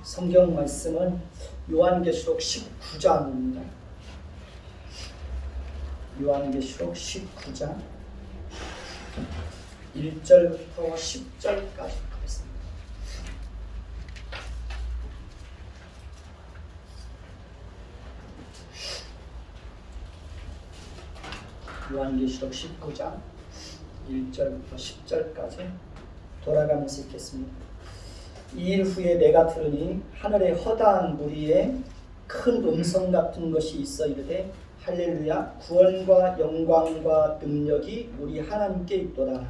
성경 말씀은 요한계시록 19장입니다. 요한계시록 19장 1절부터 10절까지 하겠습니다. 요한계시록 19장 1절부터 10절까지 돌아가면서 읽겠습니다. 이 일 후에 내가 들으니 하늘에 허다한 무리에 큰 음성 같은 것이 있어 이르되 할렐루야 구원과 영광과 능력이 우리 하나님께 있도다.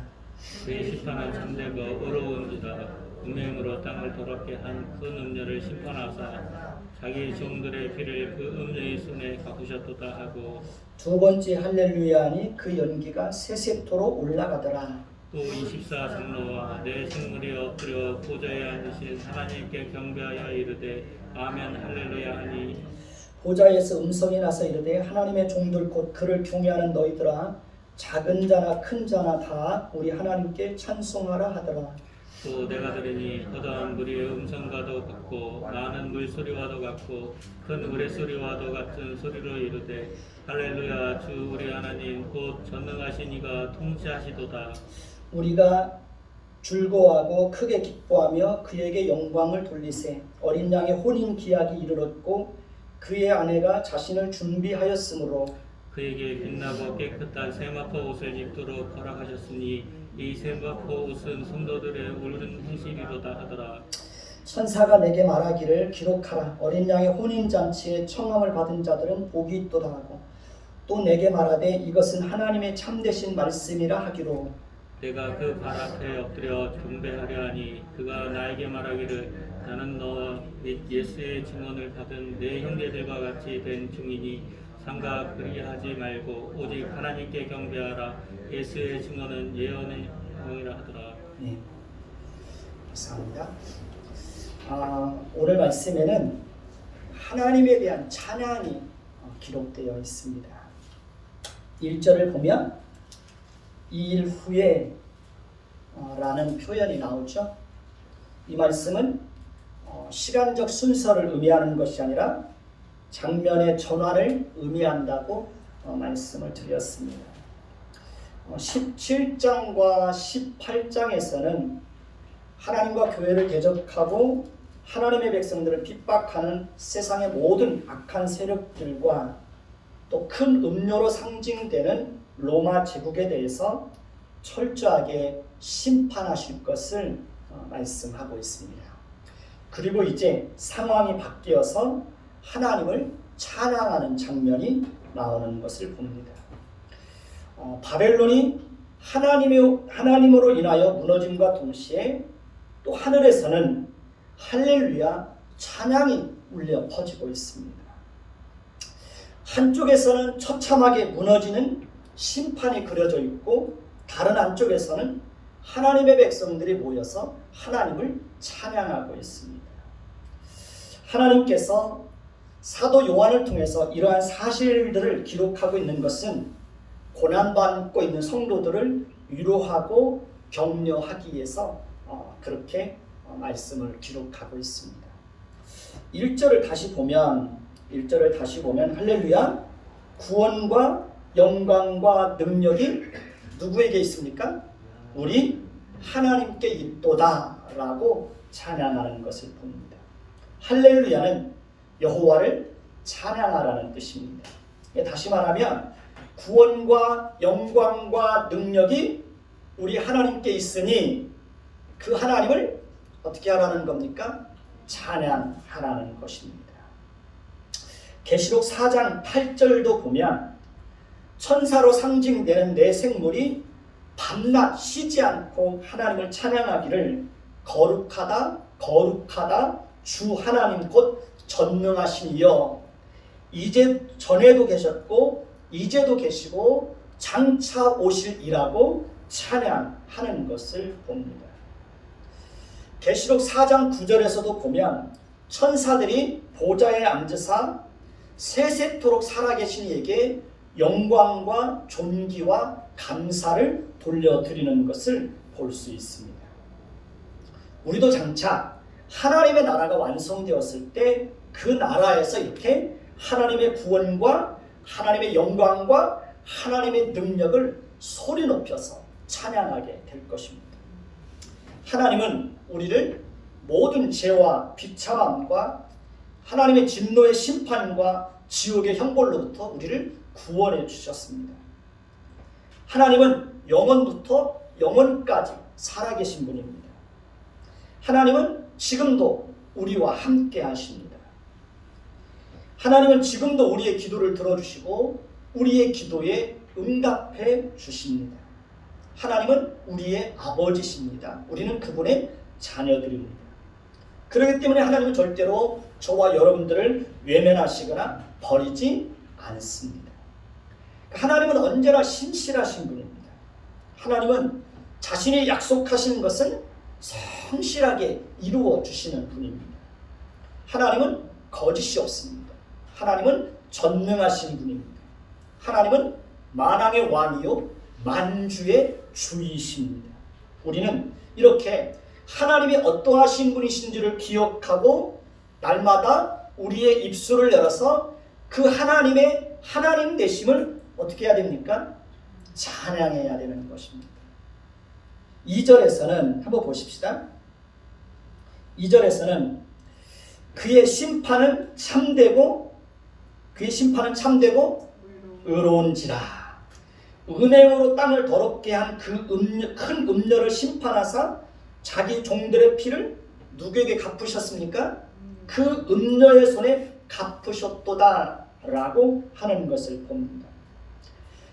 그의 심판은 참되고 의로운지라. 음행으로 땅을 더럽게 한 큰 음녀를 심판하사 자기 종들의 피를 그 음녀의 손에 갚으셨도다 하고, 두 번째 할렐루야니 그 연기가 세세토로 올라가더라. 또 24장로와 내 생물이 엎드려 보좌에 앉으신 하나님께 경배하여 이르되 아멘 할렐루야 하니, 보좌에서 음성이 나서 이르되 하나님의 종들 곧 그를 경외하는 너희들아 작은 자나 큰 자나 다 우리 하나님께 찬송하라 하더라. 또 내가 들으니 허다한 무리의 음성과도 같고 많은 물소리와도 같고 큰 우레소리와도 같은 소리로 이르되 할렐루야 주 우리 하나님 곧 전능하신 이가 통치하시도다. 우리가 즐거워하고 크게 기뻐하며 그에게 영광을 돌리세. 어린 양의 혼인 기약이 이르렀고 그의 아내가 자신을 준비하였으므로 그에게 빛나고 깨끗한 세마포 옷을 입도록 허락하셨으니 이 세마포 옷은 성도들의 옳은 행실이로다 하더라. 천사가 내게 말하기를 기록하라. 어린 양의 혼인 잔치에 청함을 받은 자들은 복이 있도다 하고 또 내게 말하되 이것은 하나님의 참되신 말씀이라 하기로 내가 그 발 앞에 엎드려 경배하려 하니 그가 나에게 말하기를 나는 너와 및 예수의 증언을 받은 내 형제들과 같이 된 중이니 삼가 그리하지 말고 오직 하나님께 경배하라. 예수의 증언은 예언의 영이라 하더라. 네, 감사합니다. 오늘 말씀에는 하나님에 대한 찬양이 기록되어 있습니다. 1절을 보면 이 일 후에 라는 표현이 나오죠. 이 말씀은 시간적 순서를 의미하는 것이 아니라 장면의 전환을 의미한다고 말씀을 드렸습니다. 17장과 18장에서는 하나님과 교회를 대적하고 하나님의 백성들을 핍박하는 세상의 모든 악한 세력들과 또 큰 음료로 상징되는 로마 제국에 대해서 철저하게 심판하실 것을 말씀하고 있습니다. 그리고 이제 상황이 바뀌어서 하나님을 찬양하는 장면이 나오는 것을 봅니다. 바벨론이 하나님으로 인하여 무너짐과 동시에 또 하늘에서는 할렐루야 찬양이 울려 퍼지고 있습니다. 한쪽에서는 처참하게 무너지는 심판이 그려져 있고 다른 한쪽에서는 하나님의 백성들이 모여서 하나님을 찬양하고 있습니다. 하나님께서 사도 요한을 통해서 이러한 사실들을 기록하고 있는 것은 고난받고 있는 성도들을 위로하고 격려하기 위해서 그렇게 말씀을 기록하고 있습니다. 1절을 다시 보면 할렐루야 구원과 영광과 능력이 누구에게 있습니까? 우리 하나님께 있도다 라고 찬양하는 것을 봅니다. 할렐루야는 여호와를 찬양하라는 뜻입니다. 다시 말하면 구원과 영광과 능력이 우리 하나님께 있으니 그 하나님을 어떻게 하라는 겁니까? 찬양하라는 것입니다. 계시록 4장 8절도 보면 천사로 상징되는 네 생물이 밤낮 쉬지 않고 하나님을 찬양하기를 거룩하다 거룩하다 주 하나님 곧 전능하신 이여 이제 전에도 계셨고 이제도 계시고 장차 오실 이라고 찬양하는 것을 봅니다. 계시록 4장 9절에서도 보면 천사들이 보좌에 앉으사 세세토록 살아계신 이에게 영광과 존귀와 감사를 돌려드리는 것을 볼 수 있습니다. 우리도 장차 하나님의 나라가 완성되었을 때 그 나라에서 이렇게 하나님의 구원과 하나님의 영광과 하나님의 능력을 소리 높여서 찬양하게 될 것입니다. 하나님은 우리를 모든 죄와 비참함과 하나님의 진노의 심판과 지옥의 형벌로부터 우리를 구원해 주셨습니다. 하나님은 영원부터 영원까지 살아계신 분입니다. 하나님은 지금도 우리와 함께 하십니다. 하나님은 지금도 우리의 기도를 들어주시고 우리의 기도에 응답해 주십니다. 하나님은 우리의 아버지십니다. 우리는 그분의 자녀들입니다. 그렇기 때문에 하나님은 절대로 저와 여러분들을 외면하시거나 버리지 않습니다. 하나님은 언제나 신실하신 분입니다. 하나님은 자신이 약속하신 것은 성실하게 이루어 주시는 분입니다. 하나님은 거짓이 없습니다. 하나님은 전능하신 분입니다. 하나님은 만왕의 왕이요 만주의 주이십니다. 우리는 이렇게 하나님이 어떠하신 분이신지를 기억하고 날마다 우리의 입술을 열어서 그 하나님의 하나님 되심을 어떻게 해야 됩니까? 찬양해야 되는 것입니다. 2절에서는 한번 보십시다. 2절에서는 그의 심판은 참되고 의로운지라. 은행으로 땅을 더럽게 한 그 큰 음녀를 심판하사 자기 종들의 피를 누구에게 갚으셨습니까? 그 음녀의 손에 갚으셨도다 라고 하는 것을 봅니다.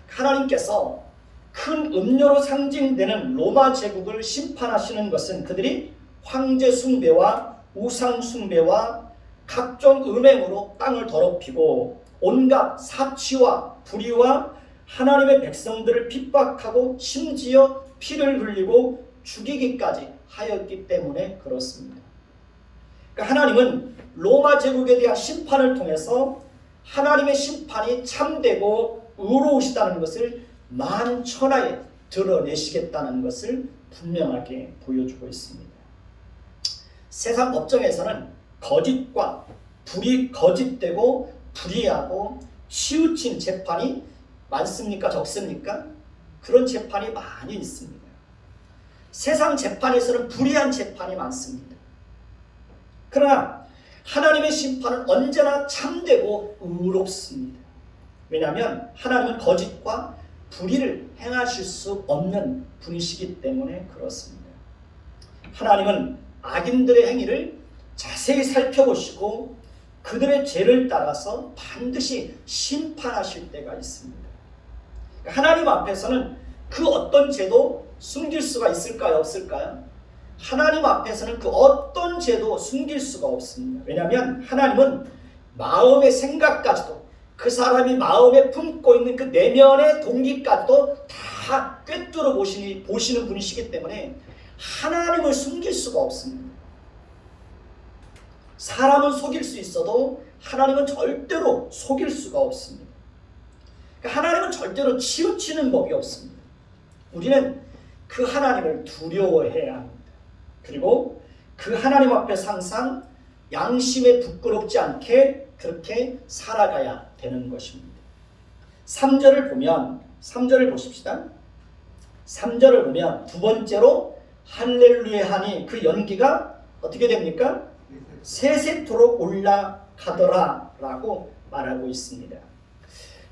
하나님께서 큰 음녀로 상징되는 로마 제국을 심판하시는 것은 그들이 황제 숭배와 우상 숭배와 각종 음행으로 땅을 더럽히고 온갖 사치와 불의와 하나님의 백성들을 핍박하고 심지어 피를 흘리고 죽이기까지 하였기 때문에 그렇습니다. 그러니까 하나님은 로마 제국에 대한 심판을 통해서 하나님의 심판이 참되고 의로우시다는 것을 만천하에 드러내시겠다는 것을 분명하게 보여주고 있습니다. 세상 법정에서는 거짓과 불이 거짓되고 불의하고 치우친 재판이 많습니까? 적습니까? 그런 재판이 많이 있습니다. 세상 재판에서는 불의한 재판이 많습니다. 그러나 하나님의 심판은 언제나 참되고 의롭습니다. 왜냐하면 하나님은 거짓과 불의를 행하실 수 없는 분이시기 때문에 그렇습니다. 하나님은 악인들의 행위를 자세히 살펴보시고 그들의 죄를 따라서 반드시 심판하실 때가 있습니다. 하나님 앞에서는 그 어떤 죄도 숨길 수가 있을까요? 없을까요? 하나님 앞에서는 그 어떤 죄도 숨길 수가 없습니다. 왜냐하면 하나님은 마음의 생각까지도 그 사람이 마음에 품고 있는 그 내면의 동기까지도 다 꿰뚫어 보시는 분이시기 때문에 하나님을 숨길 수가 없습니다. 사람은 속일 수 있어도 하나님은 절대로 속일 수가 없습니다. 하나님은 절대로 치우치는 법이 없습니다. 우리는 그 하나님을 두려워해야 합니다. 그리고 그 하나님 앞에서 항상 양심에 부끄럽지 않게 그렇게 살아가야 되는 것입니다. 3절을 보십시다. 3절을 보면 두 번째로 할렐루야 하니 그 연기가 어떻게 됩니까? 세세토록 올라가더라 라고 말하고 있습니다.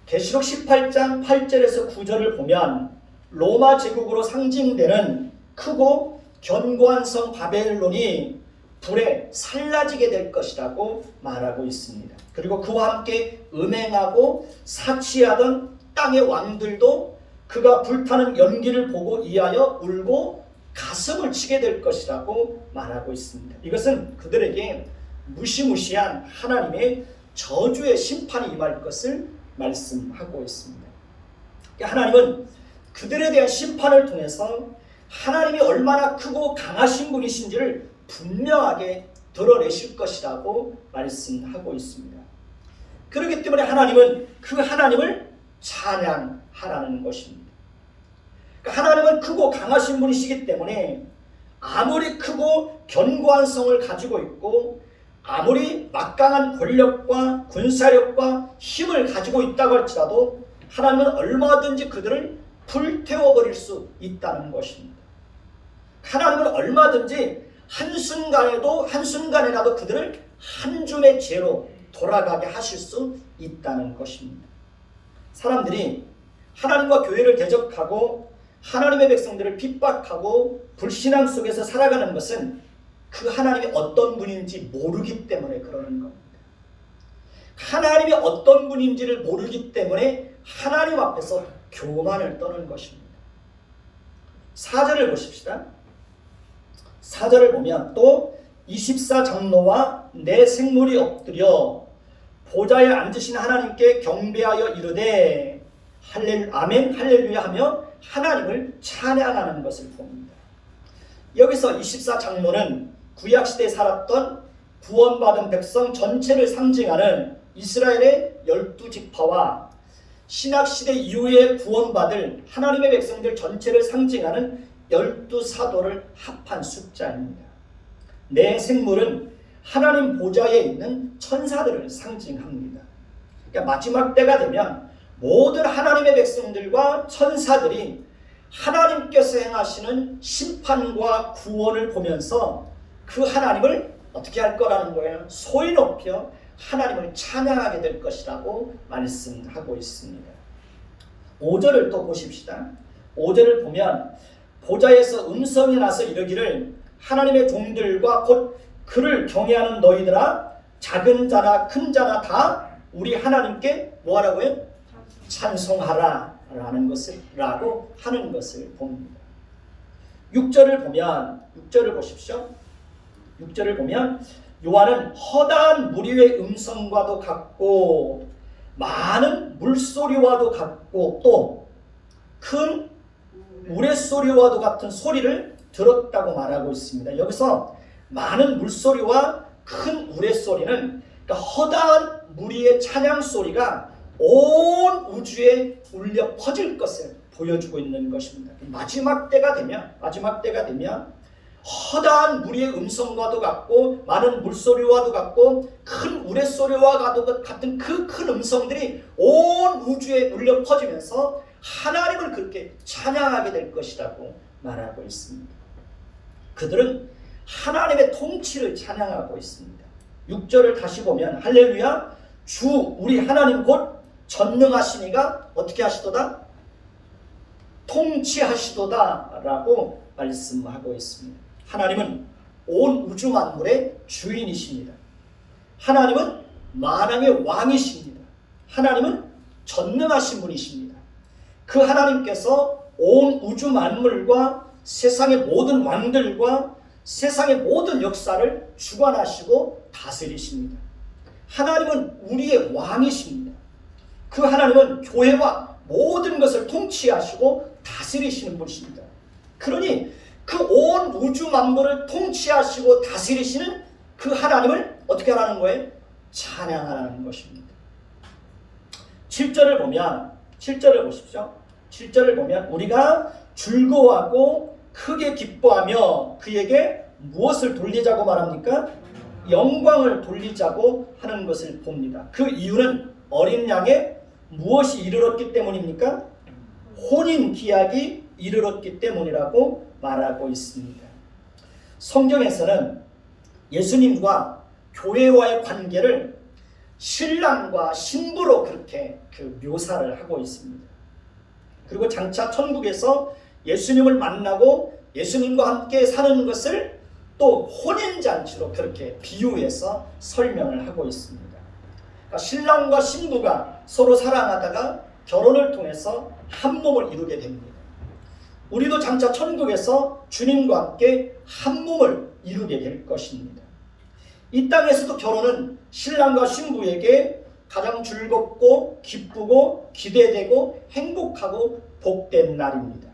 계시록 18장 8절에서 9절을 보면 로마 제국으로 상징되는 크고 견고한 성 바벨론이 불에 살라지게 될 것이라고 말하고 있습니다. 그리고 그와 함께 음행하고 사치하던 땅의 왕들도 그가 불타는 연기를 보고 이하여 울고 가슴을 치게 될 것이라고 말하고 있습니다. 이것은 그들에게 무시무시한 하나님의 저주의 심판이 임할 것을 말씀하고 있습니다. 하나님은 그들에 대한 심판을 통해서 하나님이 얼마나 크고 강하신 분이신지를 분명하게 드러내실 것이라고 말씀하고 있습니다. 그렇기 때문에 하나님은 그 하나님을 찬양하라는 것입니다. 하나님은 크고 강하신 분이시기 때문에 아무리 크고 견고한 성을 가지고 있고 아무리 막강한 권력과 군사력과 힘을 가지고 있다고 할지라도 하나님은 얼마든지 그들을 불태워버릴 수 있다는 것입니다. 하나님은 얼마든지 한순간이라도 그들을 한 줌의 죄로 돌아가게 하실 수 있다는 것입니다. 사람들이 하나님과 교회를 대적하고 하나님의 백성들을 핍박하고 불신앙 속에서 살아가는 것은 그 하나님이 어떤 분인지 모르기 때문에 그러는 겁니다. 하나님이 어떤 분인지를 모르기 때문에 하나님 앞에서 교만을 떠는 것입니다. 4절을 보십시다. 4절을 보면 또 24장로와 내 생물이 엎드려 보좌에 앉으신 하나님께 경배하여 이르되 아멘 할렐루야 하며 하나님을 찬양하는 것을 봅니다. 여기서 24장로는 구약시대에 살았던 구원받은 백성 전체를 상징하는 이스라엘의 12지파와 신약시대 이후에 구원받을 하나님의 백성들 전체를 상징하는 12사도를 합한 숫자입니다. 내 생물은 하나님 보좌에 있는 천사들을 상징합니다. 그러니까 마지막 때가 되면 모든 하나님의 백성들과 천사들이 하나님께서 행하시는 심판과 구원을 보면서 그 하나님을 어떻게 할 거라는 거예요? 소위 높여 하나님을 찬양하게 될 것이라고 말씀하고 있습니다. 5절을 또 보십시다. 5절을 보면 보좌에서 음성이 나서 이르기를 하나님의 종들과 곧 그를 경외하는 너희들아 작은 자나 큰 자나 다 우리 하나님께 뭐하라고요? 찬송하라 라고 하는 것을 봅니다. 6절을 보십시오. 6절을 보면 요한은 허다한 무리의 음성과도 같고 많은 물소리와도 같고 또 큰 우레소리와도 같은 소리를 들었다고 말하고 있습니다. 여기서 많은 물소리와 큰 우레소리는 그러니까 허다한 무리의 찬양 소리가 온 우주에 울려 퍼질 것을 보여주고 있는 것입니다. 마지막 때가 되면 허다한 무리의 음성과도 같고 많은 물소리와도 같고 큰 우레소리와 같은 그 큰 음성들이 온 우주에 울려 퍼지면서 하나님을 그렇게 찬양하게 될 것이라고 말하고 있습니다. 그들은 하나님의 통치를 찬양하고 있습니다. 6절을 다시 보면 할렐루야 주 우리 하나님 곧 전능하시니가 어떻게 하시도다? 통치하시도다 라고 말씀하고 있습니다. 하나님은 온 우주 만물의 주인이십니다. 하나님은 만왕의 왕이십니다. 하나님은 전능하신 분이십니다. 그 하나님께서 온 우주 만물과 세상의 모든 왕들과 세상의 모든 역사를 주관하시고 다스리십니다. 하나님은 우리의 왕이십니다. 그 하나님은 교회와 모든 것을 통치하시고 다스리시는 분이십니다. 그러니 그 온 우주 만물을 통치하시고 다스리시는 그 하나님을 어떻게 하라는 거예요? 찬양하라는 것입니다. 7절을 보십시오. 7절을 보면 우리가 즐거워하고 크게 기뻐하며 그에게 무엇을 돌리자고 말합니까? 영광을 돌리자고 하는 것을 봅니다. 그 이유는 어린 양에 무엇이 이르렀기 때문입니까? 혼인 기약이 이르렀기 때문이라고 말하고 있습니다. 성경에서는 예수님과 교회와의 관계를 신랑과 신부로 그렇게 묘사를 하고 있습니다. 그리고 장차 천국에서 예수님을 만나고 예수님과 함께 사는 것을 또 혼인잔치로 그렇게 비유해서 설명을 하고 있습니다. 그러니까 신랑과 신부가 서로 사랑하다가 결혼을 통해서 한 몸을 이루게 됩니다. 우리도 장차 천국에서 주님과 함께 한 몸을 이루게 될 것입니다. 이 땅에서도 결혼은 신랑과 신부에게 가장 즐겁고 기쁘고 기대되고 행복하고 복된 날입니다.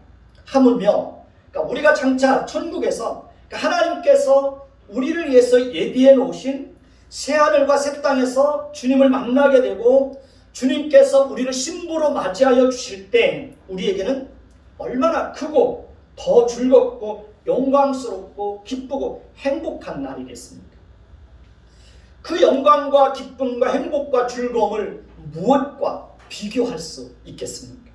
하물며 그러니까 우리가 장차 천국에서 그러니까 하나님께서 우리를 위해서 예비해 놓으신 새하늘과 새 땅에서 주님을 만나게 되고 주님께서 우리를 신부로 맞이하여 주실 때 우리에게는 얼마나 크고 더 즐겁고 영광스럽고 기쁘고 행복한 날이겠습니까? 그 영광과 기쁨과 행복과 즐거움을 무엇과 비교할 수 있겠습니까?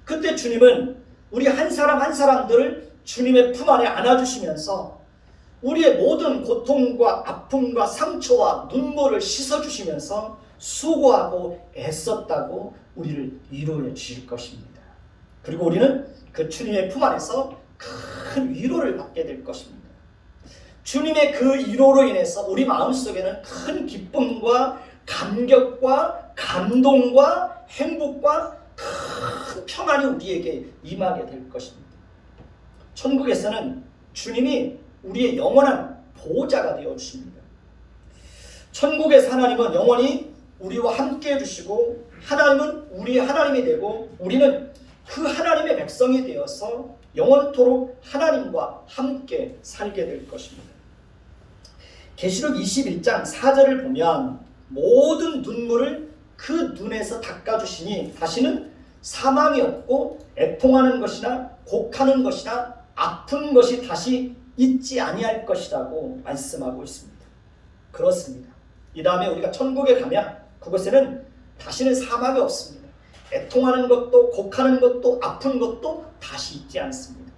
그때 주님은 우리 한 사람 한 사람들을 주님의 품 안에 안아주시면서 우리의 모든 고통과 아픔과 상처와 눈물을 씻어주시면서 수고하고 애썼다고 우리를 위로해 주실 것입니다. 그리고 우리는 그 주님의 품 안에서 큰 위로를 받게 될 것입니다. 주님의 그 위로로 인해서 우리 마음속에는 큰 기쁨과 감격과 감동과 행복과 큰 평안이 우리에게 임하게 될 것입니다. 천국에서는 주님이 우리의 영원한 보호자가 되어주십니다. 천국에서 하나님은 영원히 우리와 함께 해주시고 하나님은 우리의 하나님이 되고 우리는 그 하나님의 백성이 되어서 영원토록 하나님과 함께 살게 될 것입니다. 계시록 21장 4절을 보면 모든 눈물을 그 눈에서 닦아주시니 다시는 사망이 없고 애통하는 것이나 곡하는 것이나 아픈 것이 다시 있지 아니할 것이라고 말씀하고 있습니다. 그렇습니다. 이 다음에 우리가 천국에 가면 그곳에는 다시는 사망이 없습니다. 애통하는 것도 곡하는 것도 아픈 것도 다시 있지 않습니다.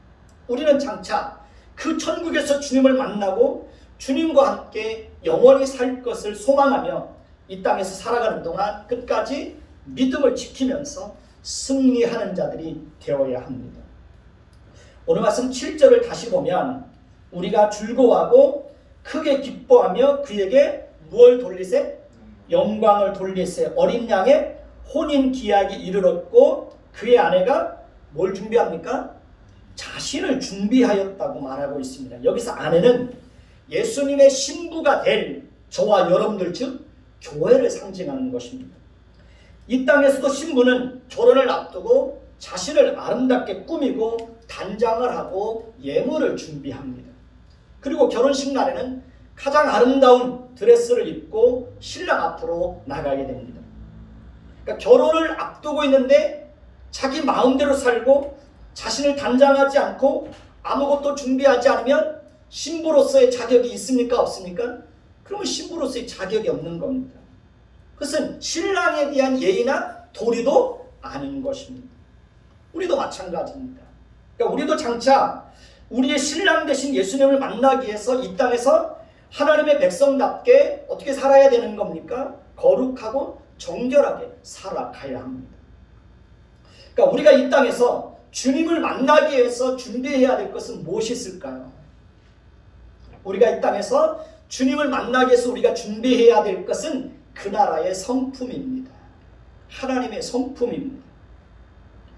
우리는 장차 그 천국에서 주님을 만나고 주님과 함께 영원히 살 것을 소망하며 이 땅에서 살아가는 동안 끝까지 믿음을 지키면서 승리하는 자들이 되어야 합니다. 오늘 말씀 7절을 다시 보면 우리가 즐거워하고 크게 기뻐하며 그에게 무엇을 돌리세? 영광을 돌리세. 어린 양의 혼인 기약이 이르렀고 그의 아내가 뭘 준비합니까? 자신을 준비하였다고 말하고 있습니다. 여기서 아내는 예수님의 신부가 될 저와 여러분들 즉 교회를 상징하는 것입니다. 이 땅에서도 신부는 결혼을 앞두고 자신을 아름답게 꾸미고 단장을 하고 예물을 준비합니다. 그리고 결혼식 날에는 가장 아름다운 드레스를 입고 신랑 앞으로 나가게 됩니다. 그러니까 결혼을 앞두고 있는데 자기 마음대로 살고 자신을 단장하지 않고 아무것도 준비하지 않으면 신부로서의 자격이 있습니까? 없습니까? 그러면 신부로서의 자격이 없는 겁니다. 그것은 신랑에 대한 예의나 도리도 아닌 것입니다. 우리도 마찬가지입니다. 그러니까 우리도 장차 우리의 신랑 되신 예수님을 만나기 위해서 이 땅에서 하나님의 백성답게 어떻게 살아야 되는 겁니까? 거룩하고 정결하게 살아가야 합니다. 그러니까 우리가 이 땅에서 주님을 만나기 위해서 준비해야 될 것은 무엇이 있을까요? 우리가 이 땅에서 주님을 만나기 위해서 우리가 준비해야 될 것은 그 나라의 성품입니다. 하나님의 성품입니다.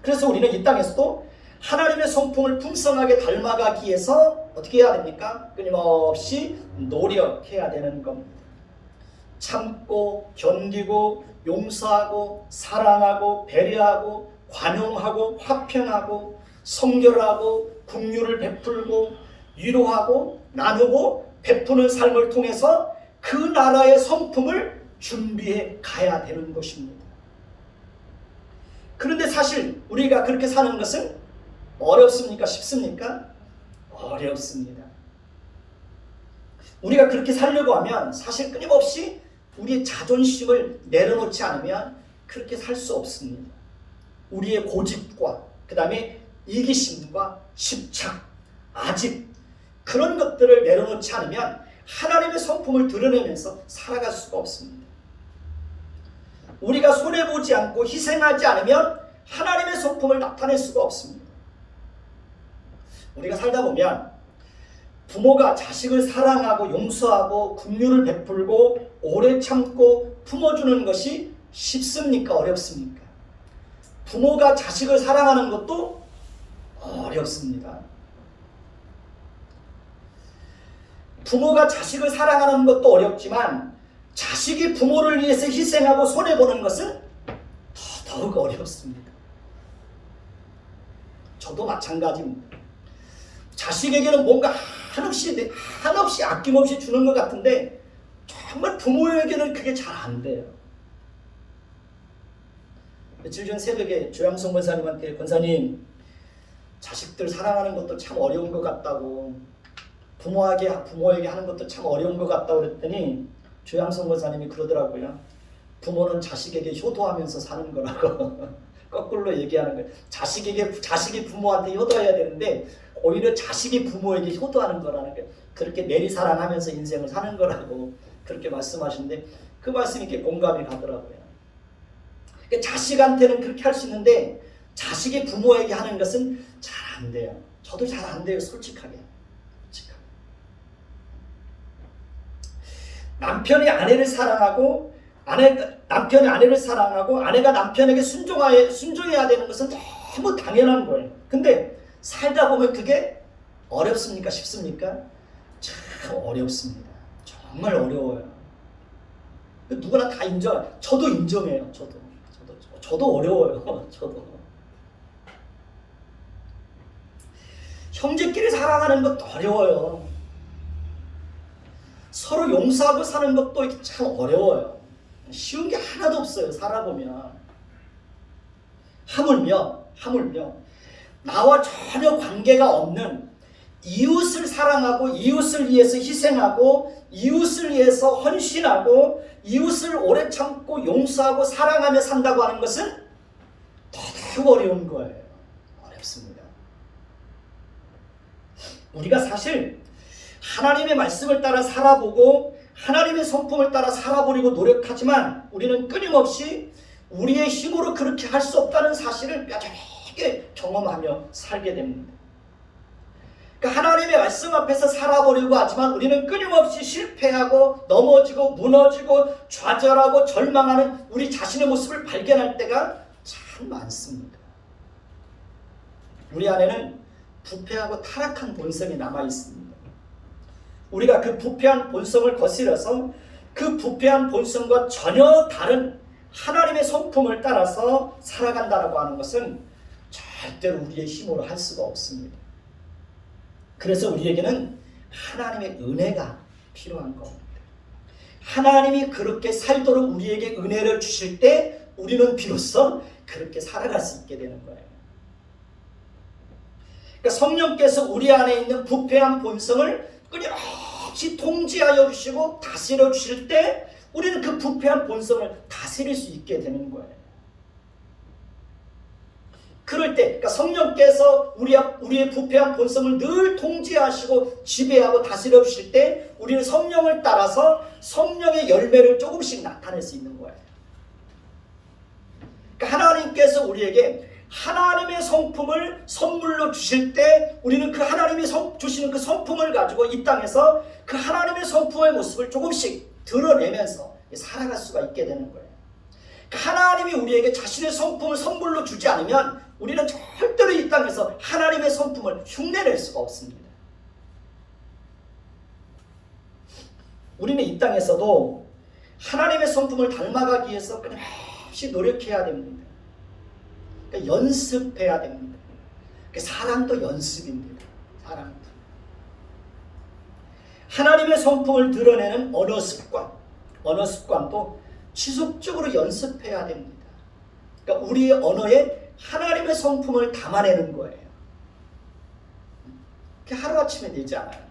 그래서 우리는 이 땅에서도 하나님의 성품을 풍성하게 닮아가기 위해서 어떻게 해야 됩니까? 끊임없이 노력해야 되는 겁니다. 참고 견디고 용서하고 사랑하고 배려하고 관용하고 화평하고 성결하고 긍휼을 베풀고 위로하고 나누고 베푸는 삶을 통해서 그 나라의 성품을 준비해 가야 되는 것입니다. 그런데 사실 우리가 그렇게 사는 것은 어렵습니까? 쉽습니까? 어렵습니다. 우리가 그렇게 살려고 하면 사실 끊임없이 우리의 자존심을 내려놓지 않으면 그렇게 살 수 없습니다. 우리의 고집과 그 다음에 이기심과 집착, 아집 그런 것들을 내려놓지 않으면 하나님의 성품을 드러내면서 살아갈 수가 없습니다. 우리가 손해보지 않고 희생하지 않으면 하나님의 성품을 나타낼 수가 없습니다. 우리가 살다 보면 부모가 자식을 사랑하고 용서하고 긍휼을 베풀고 오래 참고 품어주는 것이 쉽습니까? 어렵습니까? 부모가 자식을 사랑하는 것도 어렵습니다. 부모가 자식을 사랑하는 것도 어렵지만 자식이 부모를 위해서 희생하고 손해보는 것은 더더욱 어렵습니다. 저도 마찬가지입니다. 자식에게는 뭔가 한없이 아낌없이 주는 것 같은데 정말 부모에게는 그게 잘 안 돼요. 며칠 전 새벽에 조양성 권사님한테 권사님 자식들 사랑하는 것도 참 어려운 것 같다고, 부모에게 하는 것도 참 어려운 것 같다고 그랬더니 조양성 권사님이 그러더라고요. 부모는 자식에게 효도하면서 사는 거라고. 거꾸로 얘기하는 거예요. 자식이 부모한테 효도해야 되는데 오히려 자식이 부모에게 효도하는 거라는 거예요. 그렇게 내리사랑하면서 인생을 사는 거라고 그렇게 말씀하시는데 그 말씀이 이렇게 공감이 가더라고요. 그러니까 자식한테는 그렇게 할 수 있는데 자식이 부모에게 하는 것은 잘 안 돼요. 저도 잘 안 돼요. 솔직하게. 남편이 아내를 사랑하고 남편이 아내를 사랑하고 아내가 남편에게 순종해야 되는 것은 너무 당연한 거예요. 근데 살다 보면 그게 어렵습니까? 쉽습니까? 참 어렵습니다. 정말 어려워요. 누구나 다 저도 인정해요. 저도 어려워요. 저도. 형제끼리 살아가는 것도 어려워요. 서로 용서하고 사는 것도 참 어려워요. 쉬운 게 하나도 없어요. 살아보면. 하물며 나와 전혀 관계가 없는 이웃을 사랑하고 이웃을 위해서 희생하고 이웃을 위해서 헌신하고 이웃을 오래 참고 용서하고 사랑하며 산다고 하는 것은 더더욱 어려운 거예요. 어렵습니다. 우리가 사실 하나님의 말씀을 따라 살아보고 하나님의 성품을 따라 살아보려고 노력하지만 우리는 끊임없이 우리의 힘으로 그렇게 할 수 없다는 사실을 뼈저리게 경험하며 살게 됩니다. 그러니까 하나님의 말씀 앞에서 살아보려고 하지만 우리는 끊임없이 실패하고 넘어지고 무너지고 좌절하고 절망하는 우리 자신의 모습을 발견할 때가 참 많습니다. 우리 안에는 부패하고 타락한 본성이 남아 있습니다. 우리가 그 부패한 본성을 거스려서 그 부패한 본성과 전혀 다른 하나님의 성품을 따라서 살아간다고 하는 것은 절대로 우리의 힘으로 할 수가 없습니다. 그래서 우리에게는 하나님의 은혜가 필요한 겁니다. 하나님이 그렇게 살도록 우리에게 은혜를 주실 때 우리는 비로소 그렇게 살아갈 수 있게 되는 거예요. 그러니까 성령께서 우리 안에 있는 부패한 본성을 끊임없이 통제하여 주시고 다스려 주실 때 우리는 그 부패한 본성을 다스릴 수 있게 되는 거예요. 그럴 때 그러니까 성령께서 우리의 부패한 본성을 늘 통제하시고 지배하고 다스려 주실 때 우리는 성령을 따라서 성령의 열매를 조금씩 나타낼 수 있는 거예요. 그러니까 하나님께서 우리에게 하나님의 성품을 선물로 주실 때 우리는 그 하나님이 주시는 그 성품을 가지고 이 땅에서 그 하나님의 성품의 모습을 조금씩 드러내면서 살아갈 수가 있게 되는 거예요. 하나님이 우리에게 자신의 성품을 선물로 주지 않으면 우리는 절대로 이 땅에서 하나님의 성품을 흉내낼 수가 없습니다. 우리는 이 땅에서도 하나님의 성품을 닮아가기 위해서 끊임없이 노력해야 됩니다. 그러니까 연습해야 됩니다. 그러니까 사랑도 연습입니다. 사랑도. 하나님의 성품을 드러내는 언어 습관도 지속적으로 연습해야 됩니다. 그러니까 우리의 언어에 하나님의 성품을 담아내는 거예요. 그게 하루아침에 되지 않아요.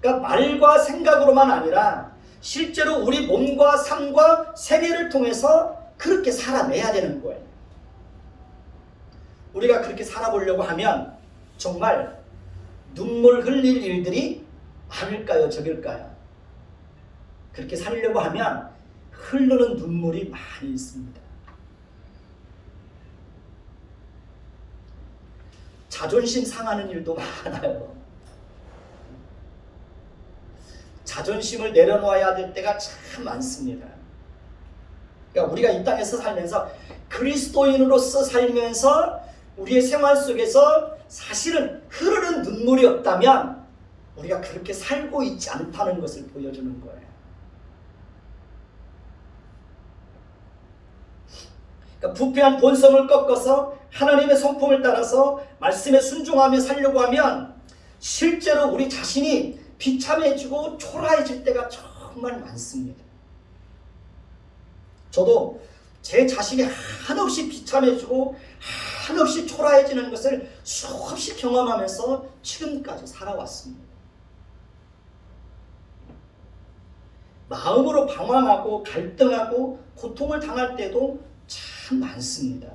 그러니까 말과 생각으로만 아니라 실제로 우리 몸과 삶과 세계를 통해서 그렇게 살아내야 되는 거예요. 우리가 그렇게 살아보려고 하면 정말 눈물 흘릴 일들이 많을까요? 적을까요? 그렇게 살려고 하면 흐르는 눈물이 많이 있습니다. 자존심 상하는 일도 많아요. 자존심을 내려놓아야 될 때가 참 많습니다. 그러니까 우리가 이 땅에서 살면서 그리스도인으로서 살면서 우리의 생활 속에서 사실은 흐르는 눈물이 없다면 우리가 그렇게 살고 있지 않다는 것을 보여주는 거예요. 그러니까 부패한 본성을 꺾어서 하나님의 성품을 따라서 말씀에 순종하며 살려고 하면 실제로 우리 자신이 비참해지고 초라해질 때가 정말 많습니다. 저도 제 자신이 한없이 비참해지고 한없이 초라해지는 것을 수없이 경험하면서 지금까지 살아왔습니다. 마음으로 방황하고 갈등하고 고통을 당할 때도 참 많습니다.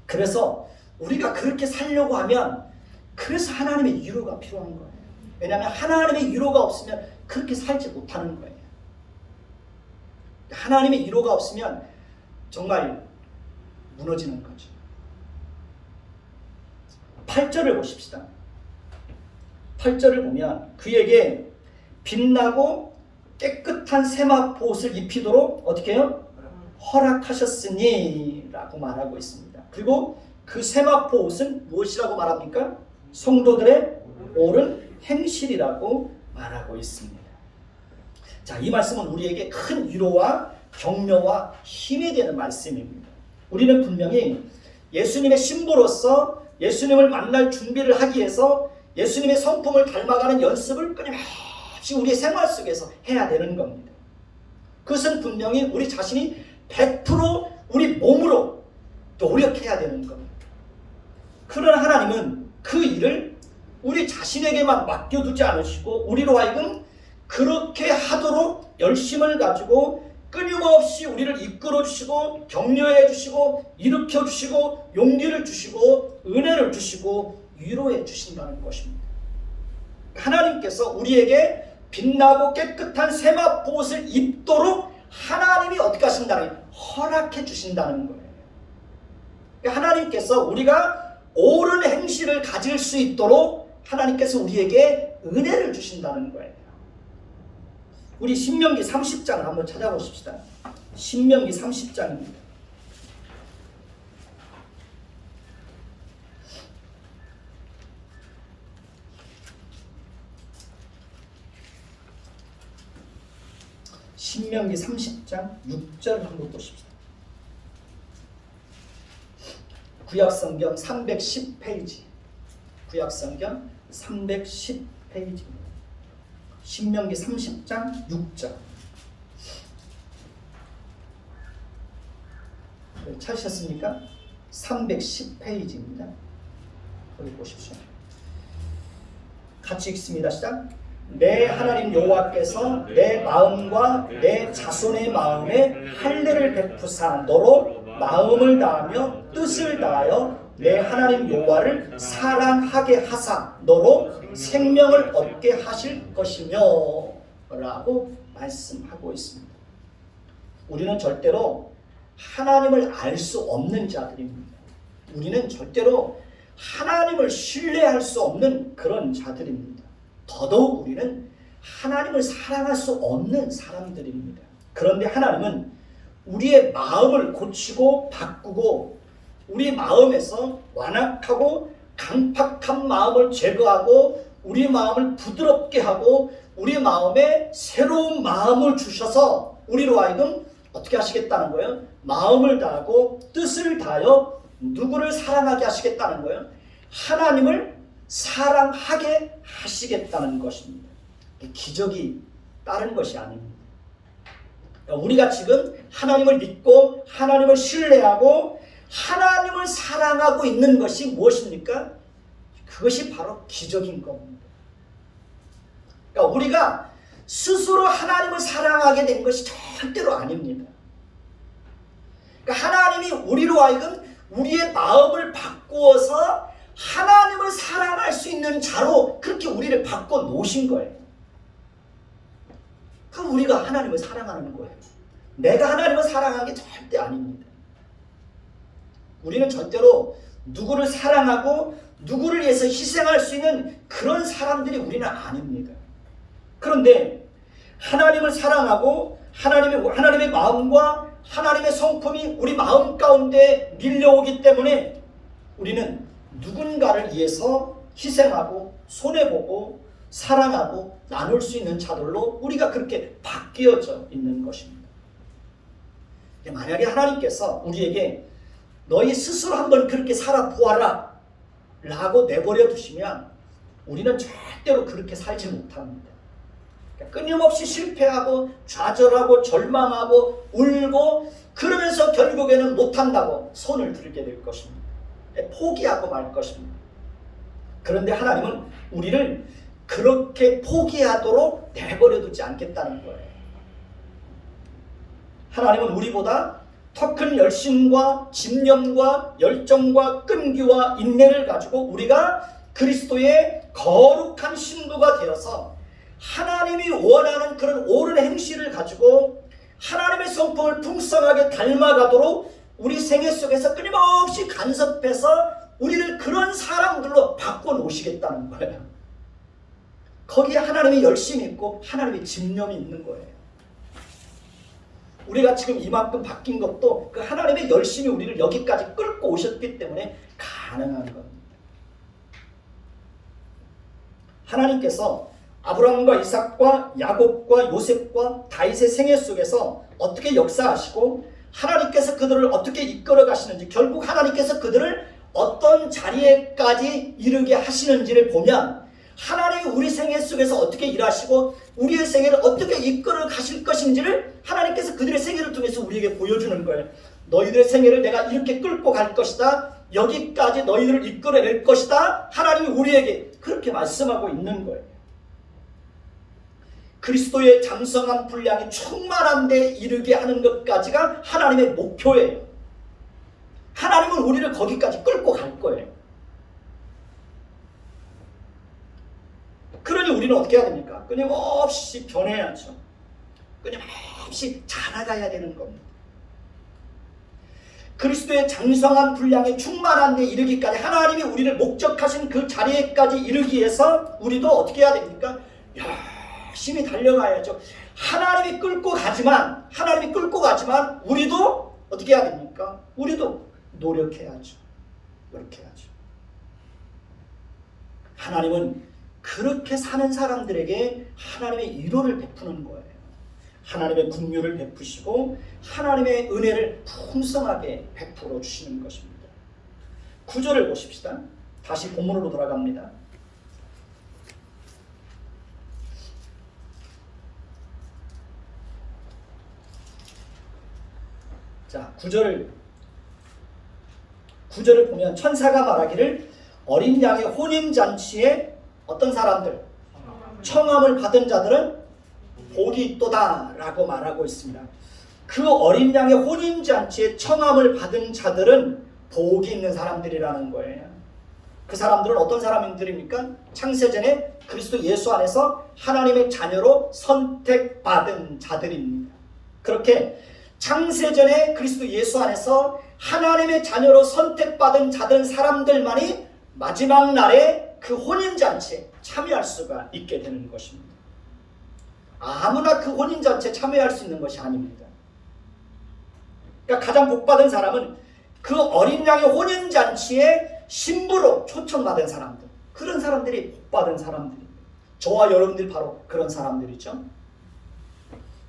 그래서 우리가 그렇게 살려고 하면 그래서 하나님의 위로가 필요한 거예요. 왜냐하면 하나님의 위로가 없으면 그렇게 살지 못하는 거예요. 하나님의 위로가 없으면 정말 무너지는 거죠. 8절을 보십시다. 8절을 보면 그에게 빛나고 깨끗한 세마포 옷을 입히도록 어떻게 해요? 허락하셨으니 라고 말하고 있습니다. 그리고 그 세마포 옷은 무엇이라고 말합니까? 성도들의 옳은 행실이라고 말하고 있습니다. 자, 이 말씀은 우리에게 큰 위로와 격려와 힘이 되는 말씀입니다. 우리는 분명히 예수님의 신부로서 예수님을 만날 준비를 하기 위해서 예수님의 성품을 닮아가는 연습을 끊임없이 우리의 생활 속에서 해야 되는 겁니다. 그것은 분명히 우리 자신이 100% 우리 몸으로 노력해야 되는 겁니다. 그러나 하나님은 그 일을 우리 자신에게만 맡겨두지 않으시고 우리로 하여금 그렇게 하도록 열심을 가지고 끊임없이 우리를 이끌어 주시고 격려해 주시고 일으켜 주시고 용기를 주시고 은혜를 주시고 위로해 주신다는 것입니다. 하나님께서 우리에게 빛나고 깨끗한 세마포 옷을 입도록 하나님이 어떻게 하신다는 거예요? 허락해 주신다는 거예요. 하나님께서 우리가 옳은 행실을 가질 수 있도록 하나님께서 우리에게 은혜를 주신다는 거예요. 우리 신명기 30장을 한번 찾아보십시다. 신명기 30장입니다. 신명기 30장 6절 한번 보십시다. 구약성경 310페이지. 구약성경 310페이지입니다. 신명기 30장 6절. 찾으셨습니까? 310페이지입니다. 거기 보십시오. 같이 읽습니다. 시작. 내 하나님 여호와께서 내 마음과 내 자손의 마음에 할례를 베푸사 너로 마음을 다하며 뜻을 다하여 내 하나님 여호와를 사랑하게 하사 너로 생명을 얻게 하실 것이며 라고 말씀하고 있습니다. 우리는 절대로 하나님을 알 수 없는 자들입니다. 우리는 절대로 하나님을 신뢰할 수 없는 그런 자들입니다. 더더욱 우리는 하나님을 사랑할 수 없는 사람들입니다. 그런데 하나님은 우리의 마음을 고치고 바꾸고 우리 마음에서 완악하고 강팍한 마음을 제거하고 우리 마음을 부드럽게 하고 우리 마음에 새로운 마음을 주셔서 우리로 하여금 어떻게 하시겠다는 거예요? 마음을 다하고 뜻을 다하여 누구를 사랑하게 하시겠다는 거예요? 하나님을 사랑하게 하시겠다는 것입니다. 기적이 다른 것이 아닙니다. 우리가 지금 하나님을 믿고 하나님을 신뢰하고 하나님을 사랑하고 있는 것이 무엇입니까? 그것이 바로 기적인 겁니다. 그러니까 우리가 스스로 하나님을 사랑하게 된 것이 절대로 아닙니다. 그러니까 하나님이 우리로 하여금 우리의 마음을 바꾸어서 하나님을 사랑할 수 있는 자로 그렇게 우리를 바꿔 놓으신 거예요. 그럼 우리가 하나님을 사랑하는 거예요. 내가 하나님을 사랑하는 게 절대 아닙니다. 우리는 절대로 누구를 사랑하고 누구를 위해서 희생할 수 있는 그런 사람들이 우리는 아닙니다. 그런데 하나님을 사랑하고 하나님의 마음과 하나님의 성품이 우리 마음 가운데 밀려오기 때문에 우리는 누군가를 위해서 희생하고 손해보고 사랑하고 나눌 수 있는 자들로 우리가 그렇게 바뀌어져 있는 것입니다. 만약에 하나님께서 우리에게 너희 스스로 한번 그렇게 살아보아라 라고 내버려 두시면 우리는 절대로 그렇게 살지 못합니다. 끊임없이 실패하고 좌절하고 절망하고 울고 그러면서 결국에는 못한다고 손을 들게 될 것입니다. 포기하고 말 것입니다. 그런데 하나님은 우리를 그렇게 포기하도록 내버려 두지 않겠다는 거예요. 하나님은 우리보다 더 큰 열심과 집념과 열정과 끈기와 인내를 가지고 우리가 그리스도의 거룩한 신부가 되어서 하나님이 원하는 그런 옳은 행실을 가지고 하나님의 성품을 풍성하게 닮아가도록 우리 생애 속에서 끊임없이 간섭해서 우리를 그런 사람들로 바꿔놓으시겠다는 거예요. 거기에 하나님의 열심이 있고 하나님의 집념이 있는 거예요. 우리가 지금 이만큼 바뀐 것도 그 하나님의 열심이 우리를 여기까지 끌고 오셨기 때문에 가능한 겁니다. 하나님께서 아브라함과 이삭과 야곱과 요셉과 다윗의 생애 속에서 어떻게 역사하시고 하나님께서 그들을 어떻게 이끌어 가시는지, 결국 하나님께서 그들을 어떤 자리에까지 이르게 하시는지를 보면 하나님이 우리 생애 속에서 어떻게 일하시고 우리의 생애를 어떻게 이끌어 가실 것인지를 하나님께서 그들의 생애를 통해서 우리에게 보여주는 거예요. 너희들의 생애를 내가 이렇게 끌고 갈 것이다. 여기까지 너희들을 이끌어낼 것이다. 하나님이 우리에게 그렇게 말씀하고 있는 거예요. 그리스도의 장성한 분량이 충만한 데 이르게 하는 것까지가 하나님의 목표예요. 하나님은 우리를 거기까지 끌고 갈 거예요. 그러니 우리는 어떻게 해야 됩니까? 끊임없이 변해야죠. 끊임없이 자라가야 되는 겁니다. 그리스도의 장성한 분량에 충만한 데 이르기까지 하나님이 우리를 목적하신 그 자리에까지 이르기 위해서 우리도 어떻게 해야 됩니까? 열심히 달려가야죠. 하나님이 끌고 가지만 우리도 어떻게 해야 됩니까? 우리도 노력해야죠. 하나님은 그렇게 사는 사람들에게 하나님의 위로를 베푸는 거예요. 하나님의 긍휼을 베푸시고 하나님의 은혜를 풍성하게 베풀어 주시는 것입니다. 9절을 보십시다. 다시 본문으로 돌아갑니다. 자, 9절을 보면 천사가 말하기를 어린 양의 혼인잔치에 어떤 사람들, 청함을 받은 자들은 복이 있도다 라고 말하고 있습니다. 그 어린 양의 혼인잔치에 청함을 받은 자들은 복이 있는 사람들이라는 거예요. 그 사람들은 어떤 사람들입니까? 창세전에 그리스도 예수 안에서 하나님의 자녀로 선택받은 자들입니다. 그렇게 창세전에 그리스도 예수 안에서 하나님의 자녀로 선택받은 자들 사람들만이 마지막 날에 그 혼인잔치에 참여할 수가 있게 되는 것입니다. 아무나 그 혼인잔치에 참여할 수 있는 것이 아닙니다. 그러니까 가장 복받은 사람은 그 어린 양의 혼인잔치에 신부로 초청받은 사람들, 그런 사람들이 복받은 사람들입니다. 저와 여러분들이 바로 그런 사람들이죠.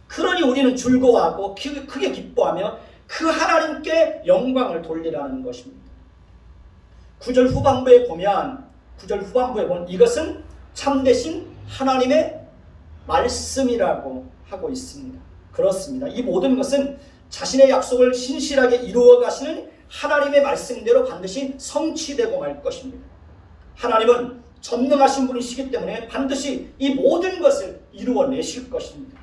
그러니 우리는 즐거워하고 크게 기뻐하며 그 하나님께 영광을 돌리라는 것입니다. 9절 후반부에 보면 이것은 참되신 하나님의 말씀이라고 하고 있습니다. 그렇습니다. 이 모든 것은 자신의 약속을 신실하게 이루어 가시는 하나님의 말씀대로 반드시 성취되고 말 것입니다. 하나님은 전능하신 분이시기 때문에 반드시 이 모든 것을 이루어내실 것입니다.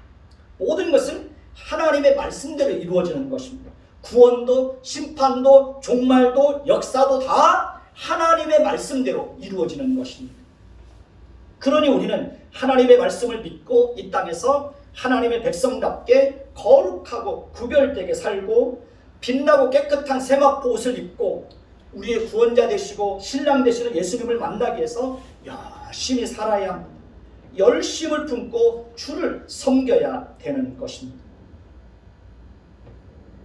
모든 것은 하나님의 말씀대로 이루어지는 것입니다. 구원도 심판도 종말도 역사도 다 하나님의 말씀대로 이루어지는 것입니다. 그러니 우리는 하나님의 말씀을 믿고 이 땅에서 하나님의 백성답게 거룩하고 구별되게 살고 빛나고 깨끗한 세마포 옷을 입고 우리의 구원자 되시고 신랑 되시는 예수님을 만나기 위해서 열심히 살아야 합니다. 열심을 품고 주를 섬겨야 되는 것입니다.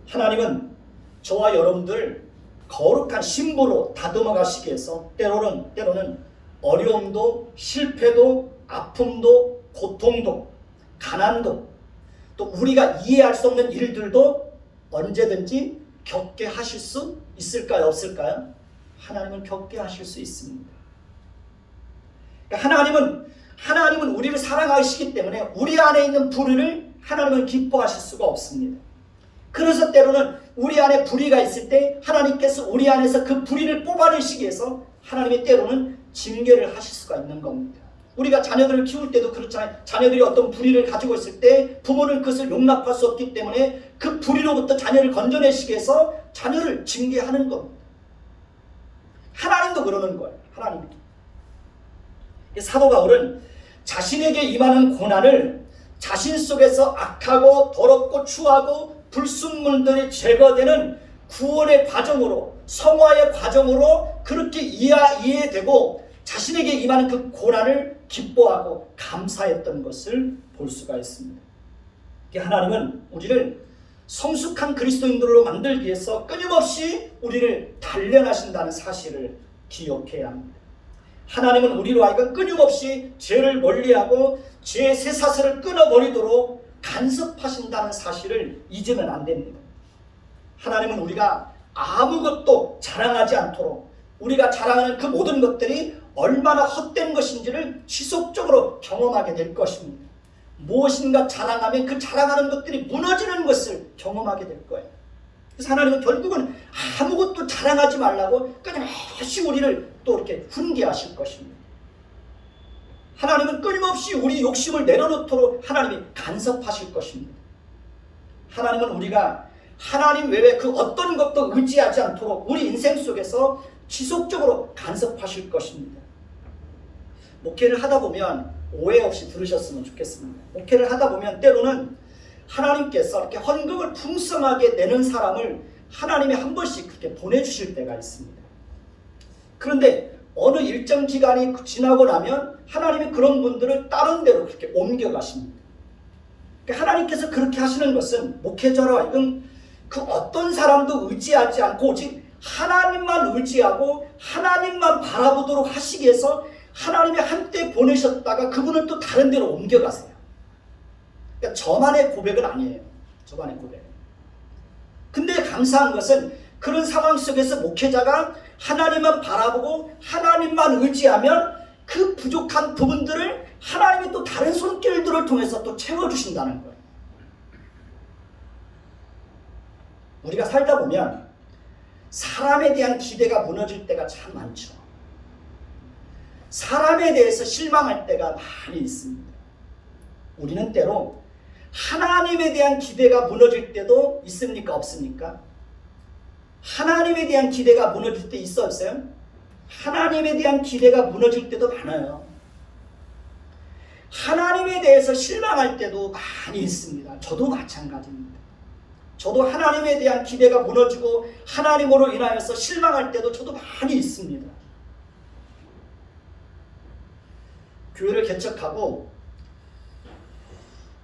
하나님은 저와 여러분들 거룩한 신부로 다듬어 가시기 위해서 때로는 어려움도 실패도 아픔도 고통도 가난도 또 우리가 이해할 수 없는 일들도 언제든지 겪게 하실 수 있을까요? 없을까요? 하나님은 겪게 하실 수 있습니다. 그러니까 하나님은 하나님은 우리를 사랑하시기 때문에 우리 안에 있는 불의를 하나님은 기뻐하실 수가 없습니다. 그래서 때로는 우리 안에 불의가 있을 때 하나님께서 우리 안에서 그 불의를 뽑아내시기 위해서 하나님이 때로는 징계를 하실 수가 있는 겁니다. 우리가 자녀들을 키울 때도 그렇잖아요. 자녀들이 어떤 불의를 가지고 있을 때 부모는 그것을 용납할 수 없기 때문에 그 불의로부터 자녀를 건져내시기 위해서 자녀를 징계하는 겁니다. 하나님도 그러는 거예요. 하나님도. 사도 바울은 자신에게 임하는 고난을 자신 속에서 악하고 더럽고 추하고 불순물들이 제거되는 구원의 과정으로, 성화의 과정으로 그렇게 이해되고 자신에게 임하는 그 고난을 기뻐하고 감사했던 것을 볼 수가 있습니다. 하나님은 우리를 성숙한 그리스도인들로 만들기 위해서 끊임없이 우리를 단련하신다는 사실을 기억해야 합니다. 하나님은 우리로 하여금 끊임없이 죄를 멀리하고 죄의 쇠사슬을 끊어버리도록 간섭하신다는 사실을 잊으면 안 됩니다. 하나님은 우리가 아무것도 자랑하지 않도록 우리가 자랑하는 그 모든 것들이 얼마나 헛된 것인지를 지속적으로 경험하게 될 것입니다. 무엇인가 자랑하면 그 자랑하는 것들이 무너지는 것을 경험하게 될 거예요. 그래서 하나님은 결국은 아무것도 자랑하지 말라고 끊임없이 우리를 또 이렇게 훈계하실 것입니다. 하나님은 끊임없이 우리 욕심을 내려놓도록 하나님이 간섭하실 것입니다. 하나님은 우리가 하나님 외에 그 어떤 것도 의지하지 않도록 우리 인생 속에서 지속적으로 간섭하실 것입니다. 목회를 하다 보면 오해 없이 들으셨으면 좋겠습니다. 목회를 하다 보면 때로는 하나님께서 이렇게 헌금을 풍성하게 내는 사람을 하나님이 한 번씩 그렇게 보내주실 때가 있습니다. 그런데 어느 일정 기간이 지나고 나면 하나님이 그런 분들을 다른 데로 그렇게 옮겨가십니다. 그러니까 하나님께서 그렇게 하시는 것은 목회자로 하여금 그 어떤 사람도 의지하지 않고 오직 하나님만 의지하고 하나님만 바라보도록 하시기 위해서 하나님이 한때 보내셨다가 그분을 또 다른 데로 옮겨가세요. 그러니까 저만의 고백은 아니에요. 저만의 고백. 근데 감사한 것은 그런 상황 속에서 목회자가 하나님만 바라보고 하나님만 의지하면 그 부족한 부분들을 하나님이 또 다른 손길들을 통해서 또 채워주신다는 거예요. 우리가 살다 보면 사람에 대한 기대가 무너질 때가 참 많죠. 사람에 대해서 실망할 때가 많이 있습니다. 우리는 때로 하나님에 대한 기대가 무너질 때도 있습니까? 없습니까? 하나님에 대한 기대가 무너질 때 있어 없어요? 하나님에 대한 기대가 무너질 때도 많아요. 하나님에 대해서 실망할 때도 많이 있습니다. 저도 마찬가지입니다. 저도 하나님에 대한 기대가 무너지고 하나님으로 인하여서 실망할 때도 저도 많이 있습니다. 교회를 개척하고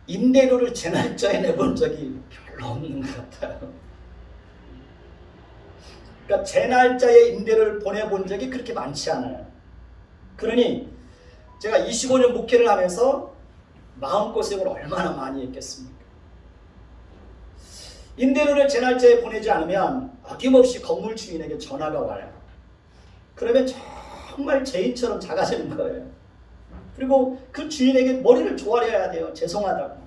임대료를 제 날짜에 내본 적이 별로 없는 것 같아요. 그러니까 제 날짜에 임대료를 보내본 적이 그렇게 많지 않아요. 그러니 제가 25년 목회를 하면서 마음고생을 얼마나 많이 했겠습니까? 임대료를 제 날짜에 보내지 않으면 어김없이 건물 주인에게 전화가 와요. 그러면 정말 죄인처럼 작아지는 거예요. 그리고 그 주인에게 머리를 조아려야 돼요. 죄송하다고.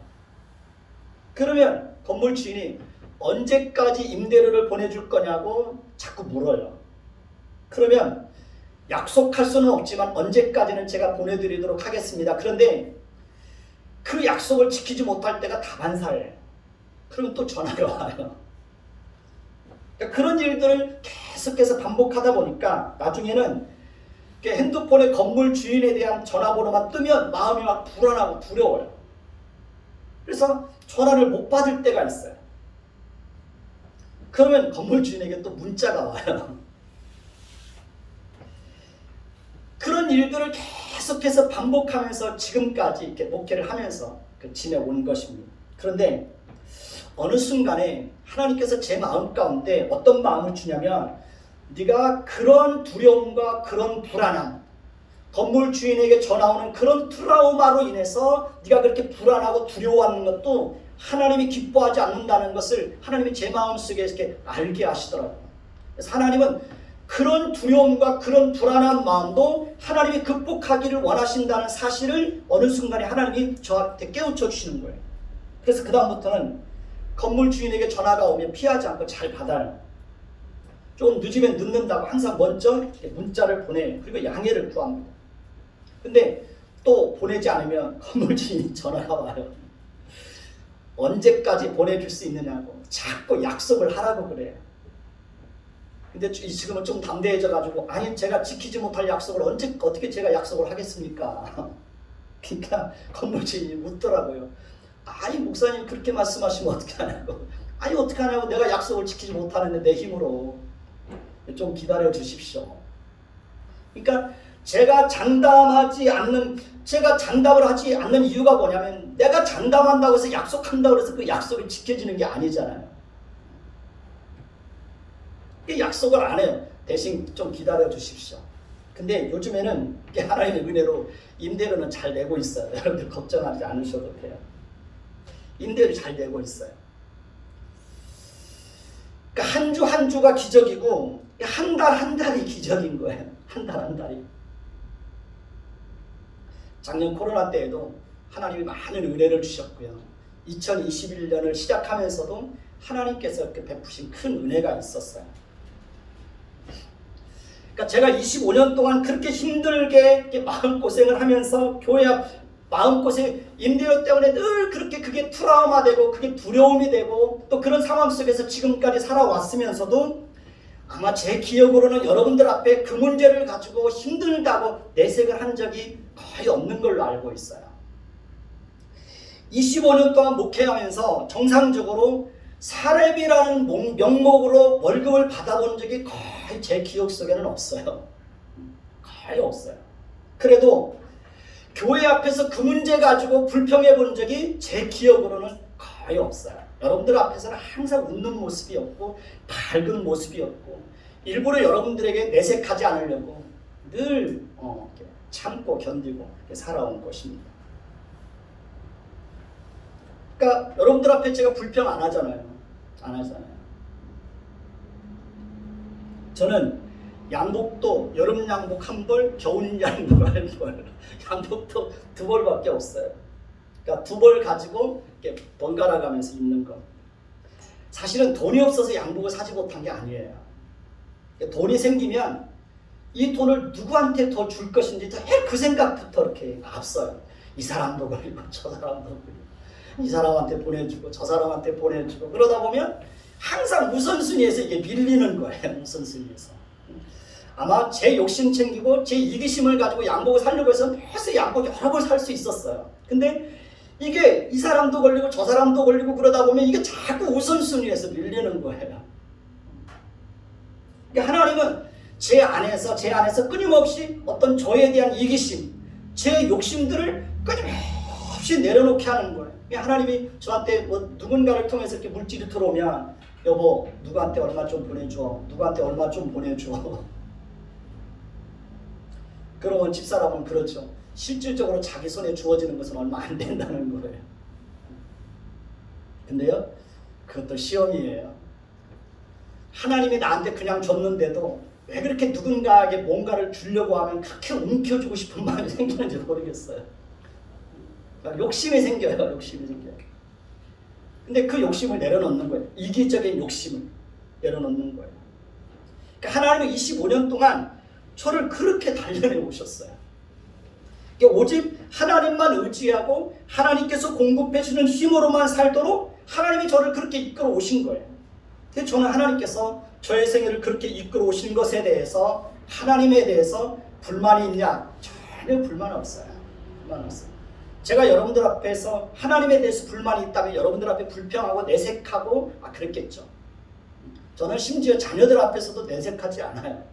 그러면 건물 주인이 언제까지 임대료를 보내줄 거냐고 자꾸 물어요. 그러면 약속할 수는 없지만 언제까지는 제가 보내드리도록 하겠습니다. 그런데 그 약속을 지키지 못할 때가 다반사예요. 그러면 또 전화가 와요. 그러니까 그런 일들을 계속해서 반복하다 보니까 나중에는 핸드폰에 건물 주인에 대한 전화번호만 뜨면 마음이 막 불안하고 두려워요. 그래서 전화를 못 받을 때가 있어요. 그러면 건물 주인에게 또 문자가 와요. 그런 일들을 계속해서 반복하면서 지금까지 이렇게 목회를 하면서 지내온 것입니다. 그런데 어느 순간에 하나님께서 제 마음 가운데 어떤 마음을 주냐면 네가 그런 두려움과 그런 불안함, 건물 주인에게 전화 오는 그런 트라우마로 인해서 네가 그렇게 불안하고 두려워하는 것도 하나님이 기뻐하지 않는다는 것을 하나님이 제 마음속에 이렇게 알게 하시더라고요. 그래서 하나님은 그런 두려움과 그런 불안한 마음도 하나님이 극복하기를 원하신다는 사실을 어느 순간에 하나님이 저한테 깨우쳐 주시는 거예요. 그래서 그 다음부터는 건물 주인에게 전화가 오면 피하지 않고 잘 받아요. 좀 늦으면 늦는다고 항상 먼저 문자를 보내. 그리고 양해를 구합니다. 근데 또 보내지 않으면 건물 주인이 전화가 와요. 언제까지 보내줄 수 있느냐고 자꾸 약속을 하라고 그래요. 근데 지금은 좀 담대해져 가지고 아니 제가 지키지 못할 약속을 어떻게 제가 약속을 하겠습니까? 그러니까 건물 주인이 묻더라고요. 아니 목사님 그렇게 말씀하시면 어떻게 하냐고. 아니 어떻게 하냐고. 내가 약속을 지키지 못하는데 내 힘으로. 좀 기다려 주십시오. 그러니까 제가 장담을 하지 않는 이유가 뭐냐면 내가 장담한다고 해서 약속한다고 해서 그 약속이 지켜지는 게 아니잖아요. 약속을 안 해요. 대신 좀 기다려 주십시오. 근데 요즘에는 하나님의 은혜로 임대료는 잘 내고 있어요. 여러분들 걱정하지 않으셔도 돼요. 임대료 잘 내고 있어요. 그러니까 한 주 한 주가 기적이고 한 달 한 달이 기적인 거예요. 한 달 한 달이. 작년 코로나 때에도 하나님이 많은 은혜를 주셨고요. 2021년을 시작하면서도 하나님께서 베푸신 큰 은혜가 있었어요. 그러니까 제가 25년 동안 그렇게 힘들게 마음고생을 하면서 교회 앞 마음고생, 임대료 때문에 늘 그렇게 그게 트라우마되고 그게 두려움이 되고 또 그런 상황 속에서 지금까지 살아왔으면서도 아마 제 기억으로는 여러분들 앞에 그 문제를 가지고 힘들다고 내색을 한 적이 거의 없는 걸로 알고 있어요. 25년 동안 목회하면서 정상적으로 사렙이라는 명목으로 월급을 받아본 적이 거의 제 기억 속에는 없어요. 거의 없어요. 그래도 교회 앞에서 그 문제 가지고 불평해 본 적이 제 기억으로는 거의 없어요. 여러분들 앞에서는 항상 웃는 모습이었고 밝은 모습이었고 일부러 여러분들에게 내색하지 않으려고 늘 참고 견디고 살아온 것입니다. 그러니까 여러분들 앞에 제가 불평 안 하잖아요. 안 하잖아요. 저는 양복도 여름 양복 한 벌, 겨울 양복 한 벌, 양복도 2벌밖에 없어요. 그러니까 2벌 가지고 이렇게 번갈아 가면서 입는 거. 사실은 돈이 없어서 양복을 사지 못한 게 아니에요. 돈이 생기면 이 돈을 누구한테 더 줄 것인지 그 생각부터 이렇게 앞서요. 이 사람도 걸리고 저 사람도 걸리고 이 사람한테 보내주고 저 사람한테 보내주고 그러다 보면 항상 우선순위에서 이게 밀리는 거예요. 우선순위에서. 아마 제 욕심 챙기고 제 이기심을 가지고 양복을 사려고 해서 벌써 양복 여러 벌 살 수 있었어요. 근데 이게 이 사람도 걸리고 저 사람도 걸리고 그러다 보면 이게 자꾸 우선순위에서 밀리는 거예요. 그러니까 하나님은 제 안에서 끊임없이 어떤 저에 대한 이기심, 제 욕심들을 끊임없이 내려놓게 하는 거예요. 하나님이 저한테 누군가를 통해서 이렇게 물질이 들어오면 여보 누구한테 얼마 좀 보내줘, 누구한테 얼마 좀 보내줘. 그러면 집사람은 그렇죠. 실질적으로 자기 손에 주어지는 것은 얼마 안 된다는 거예요. 근데요, 그것도 시험이에요. 하나님이 나한테 그냥 줬는데도 왜 그렇게 누군가에게 뭔가를 주려고 하면 그렇게 움켜주고 싶은 마음이 생기는지 모르겠어요. 욕심이 생겨요. 욕심이 생겨요. 근데 그 욕심을 내려놓는 거예요. 이기적인 욕심을 내려놓는 거예요. 그러니까 하나님은 25년 동안 저를 그렇게 단련해 오셨어요. 오직 하나님만 의지하고 하나님께서 공급해 주는 힘으로만 살도록 하나님이 저를 그렇게 이끌어 오신 거예요. 그래서 저는 하나님께서 저의 생애를 그렇게 이끌어 오신 것에 대해서 하나님에 대해서 불만이 있냐? 전혀 불만 없어요. 불만 없어요. 제가 여러분들 앞에서 하나님에 대해서 불만이 있다면 여러분들 앞에 불평하고 내색하고 그랬겠죠. 저는 심지어 자녀들 앞에서도 내색하지 않아요.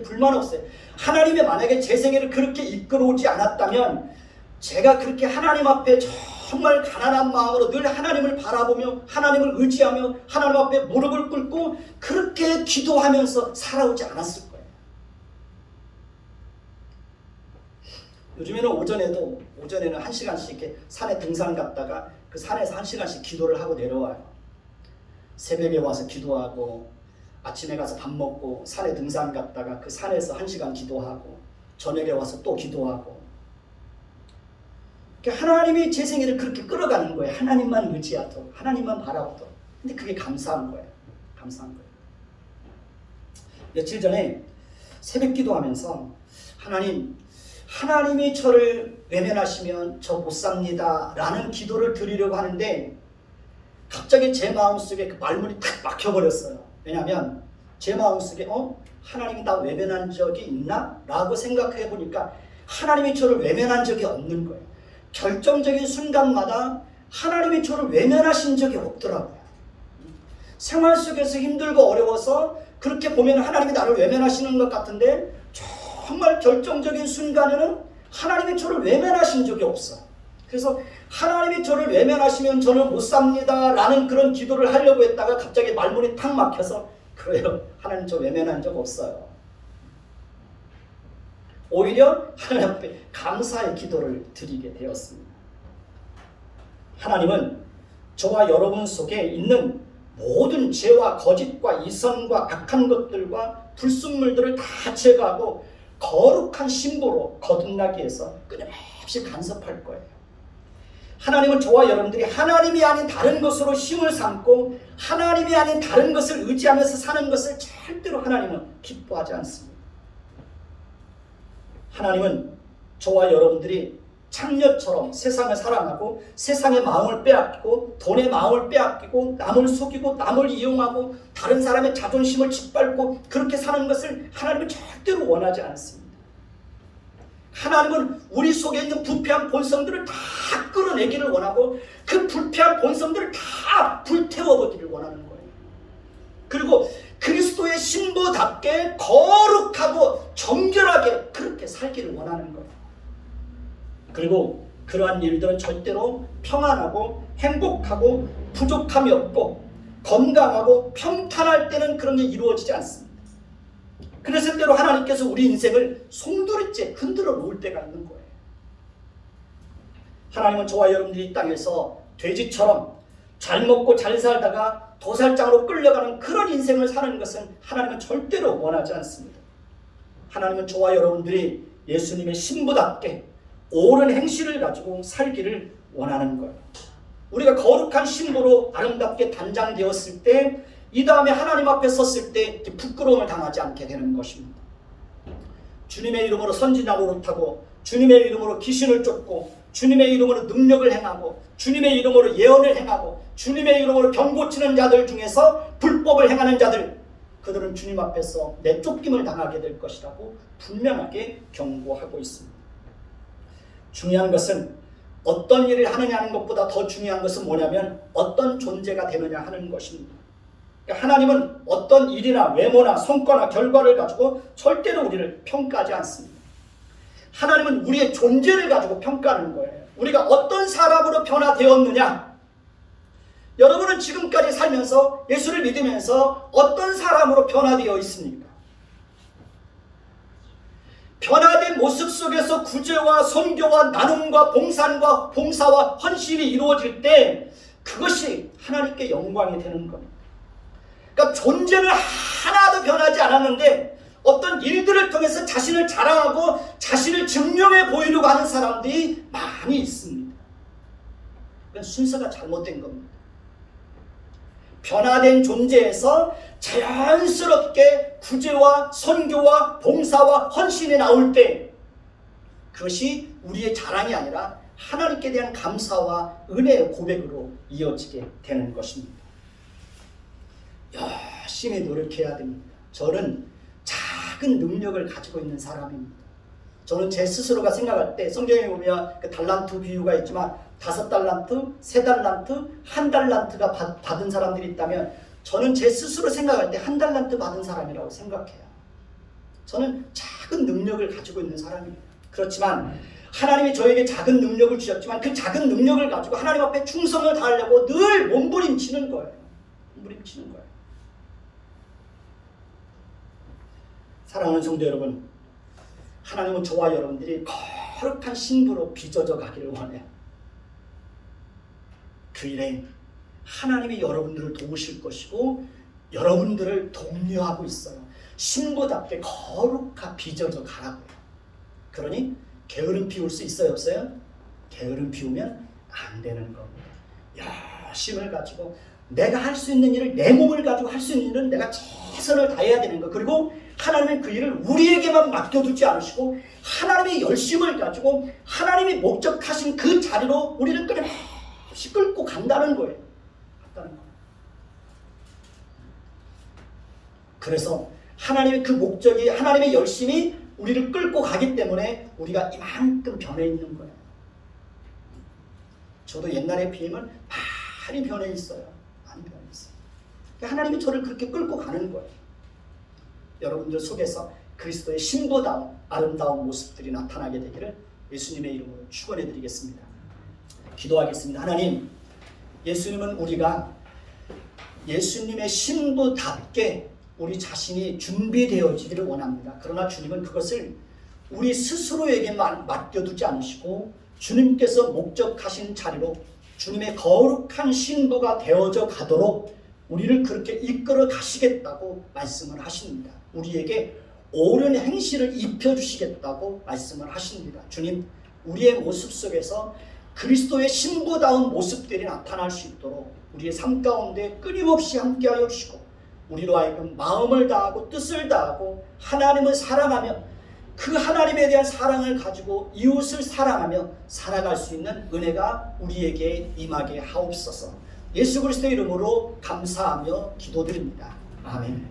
불만 없어요. 하나님이 만약에 제 생애를 그렇게 이끌어오지 않았다면 제가 그렇게 하나님 앞에 정말 가난한 마음으로 늘 하나님을 바라보며 하나님을 의지하며 하나님 앞에 무릎을 꿇고 그렇게 기도하면서 살아오지 않았을 거예요. 요즘에는 오전에는 1시간씩 이렇게 산에 등산 갔다가 그 산에서 1시간씩 기도를 하고 내려와요. 새벽에 와서 기도하고 아침에 가서 밥 먹고 산에 등산 갔다가 그 산에서 1시간 기도하고 저녁에 와서 또 기도하고, 하나님이 제 생애를 그렇게 끌어가는 거예요. 하나님만 의지하도록, 하나님만 바라보도록. 근데 그게 감사한 거예요. 감사한 거예요. 며칠 전에 새벽 기도하면서 하나님이 저를 외면하시면 저 못 삽니다 라는 기도를 드리려고 하는데 갑자기 제 마음속에 그 말문이 탁 막혀버렸어요. 왜냐하면 제 마음속에 하나님이 나 외면한 적이 있나? 라고 생각해 보니까 하나님이 저를 외면한 적이 없는 거예요. 결정적인 순간마다 하나님이 저를 외면하신 적이 없더라고요. 생활 속에서 힘들고 어려워서 그렇게 보면 하나님이 나를 외면하시는 것 같은데 정말 결정적인 순간에는 하나님이 저를 외면하신 적이 없어요. 그래서 하나님이 저를 외면하시면 저는 못 삽니다 라는 그런 기도를 하려고 했다가 갑자기 말문이 탁 막혀서 그래요. 하나님 저 외면한 적 없어요. 오히려 하나님 앞에 감사의 기도를 드리게 되었습니다. 하나님은 저와 여러분 속에 있는 모든 죄와 거짓과 이성과 악한 것들과 불순물들을 다 제거하고 거룩한 신부로 거듭나기 위해서 끊임없이 간섭할 거예요. 하나님은 저와 여러분들이 하나님이 아닌 다른 것으로 힘을 삼고 하나님이 아닌 다른 것을 의지하면서 사는 것을 절대로 하나님은 기뻐하지 않습니다. 하나님은 저와 여러분들이 창녀처럼 세상을 사랑하고 세상의 마음을 빼앗기고 돈의 마음을 빼앗기고 남을 속이고 남을 이용하고 다른 사람의 자존심을 짓밟고 그렇게 사는 것을 하나님은 절대로 원하지 않습니다. 하나님은 우리 속에 있는 부패한 본성들을 다 끌어내기를 원하고 그 불쾌한 본성들을 다 불태워버리기를 원하는 거예요. 그리고 그리스도의 신부답게 거룩하고 정결하게 그렇게 살기를 원하는 거예요. 그리고 그러한 일들은 절대로 평안하고 행복하고 부족함이 없고 건강하고 평탄할 때는 그런 게 이루어지지 않습니다. 그랬을 때로 하나님께서 우리 인생을 송두리째 흔들어 놓을 때가 있는 거예요. 하나님은 저와 여러분들이 이 땅에서 돼지처럼 잘 먹고 잘 살다가 도살장으로 끌려가는 그런 인생을 사는 것은 하나님은 절대로 원하지 않습니다. 하나님은 저와 여러분들이 예수님의 신부답게 옳은 행실을 가지고 살기를 원하는 거예요. 우리가 거룩한 신부로 아름답게 단장되었을 때 이 다음에 하나님 앞에 섰을 때 부끄러움을 당하지 않게 되는 것입니다. 주님의 이름으로 선지자 노릇하고 주님의 이름으로 귀신을 쫓고 주님의 이름으로 능력을 행하고 주님의 이름으로 예언을 행하고 주님의 이름으로 병 고치는 자들 중에서 불법을 행하는 자들, 그들은 주님 앞에서 내쫓김을 당하게 될 것이라고 분명하게 경고하고 있습니다. 중요한 것은 어떤 일을 하느냐 하는 것보다 더 중요한 것은 뭐냐면 어떤 존재가 되느냐 하는 것입니다. 하나님은 어떤 일이나 외모나 성과나 결과를 가지고 절대로 우리를 평가하지 않습니다. 하나님은 우리의 존재를 가지고 평가하는 거예요. 우리가 어떤 사람으로 변화되었느냐. 여러분은 지금까지 살면서 예수를 믿으면서 어떤 사람으로 변화되어 있습니까? 변화된 모습 속에서 구제와 선교와 나눔과 봉사와 헌신이 이루어질 때 그것이 하나님께 영광이 되는 겁니다. 그러니까 존재는 하나도 변하지 않았는데 어떤 일들을 통해서 자신을 자랑하고 자신을 증명해 보이려고 하는 사람들이 많이 있습니다. 그건 순서가 잘못된 겁니다. 변화된 존재에서 자연스럽게 구제와 선교와 봉사와 헌신이 나올 때 그것이 우리의 자랑이 아니라 하나님께 대한 감사와 은혜의 고백으로 이어지게 되는 것입니다. 열심히 노력해야 됩니다. 저는 작은 능력을 가지고 있는 사람입니다. 저는 제 스스로가 생각할 때 성경에 보면 그 달란트 비유가 있지만 5달란트, 3달란트, 1달란트가 받은 사람들이 있다면 저는 제 스스로 생각할 때 1달란트 받은 사람이라고 생각해요. 저는 작은 능력을 가지고 있는 사람입니다. 그렇지만 하나님이 저에게 작은 능력을 주셨지만 그 작은 능력을 가지고 하나님 앞에 충성을 다하려고 늘 몸부림치는 거예요. 몸부림치는 거예요. 사랑하는 성도 여러분, 하나님은 저와 여러분들이 거룩한 신부로 빚어져 가기를 원해요. 그 일에 하나님이 여러분들을 도우실 것이고 여러분들을 독려하고 있어요. 신부답게 거룩하 빚어져 가라고요. 그러니 게으름 피울 수 있어요, 없어요? 게으름 피우면 안 되는 겁니다. 열심을 가지고 내가 할 수 있는 일을, 내 몸을 가지고 할 수 있는 일은 내가 최선을 다해야 되는 거. 그리고 하나님은 그 일을 우리에게만 맡겨두지 않으시고 하나님의 열심을 가지고 하나님이 목적하신 그 자리로 우리를 끊임없이 끌고 간다는 거예요. 그래서 하나님의 그 목적이, 하나님의 열심이 우리를 끌고 가기 때문에 우리가 이만큼 변해 있는 거예요. 저도 옛날에 비하면 많이 변해 있어요. 많이 변해 있어요. 하나님이 저를 그렇게 끌고 가는 거예요. 여러분들 속에서 그리스도의 신부다운 아름다운 모습들이 나타나게 되기를 예수님의 이름으로 축원해 드리겠습니다. 기도하겠습니다. 하나님, 예수님은 우리가 예수님의 신부답게 우리 자신이 준비되어지기를 원합니다. 그러나 주님은 그것을 우리 스스로에게만 맡겨두지 않으시고 주님께서 목적하신 자리로 주님의 거룩한 신부가 되어져 가도록 우리를 그렇게 이끌어 가시겠다고 말씀을 하십니다. 우리에게 옳은 행실을 입혀주시겠다고 말씀을 하십니다. 주님, 우리의 모습 속에서 그리스도의 신부다운 모습들이 나타날 수 있도록 우리의 삶 가운데 끊임없이 함께하여 주시고 우리로 하여금 마음을 다하고 뜻을 다하고 하나님을 사랑하며 그 하나님에 대한 사랑을 가지고 이웃을 사랑하며 살아갈 수 있는 은혜가 우리에게 임하게 하옵소서. 예수 그리스도의 이름으로 감사하며 기도드립니다. 아멘.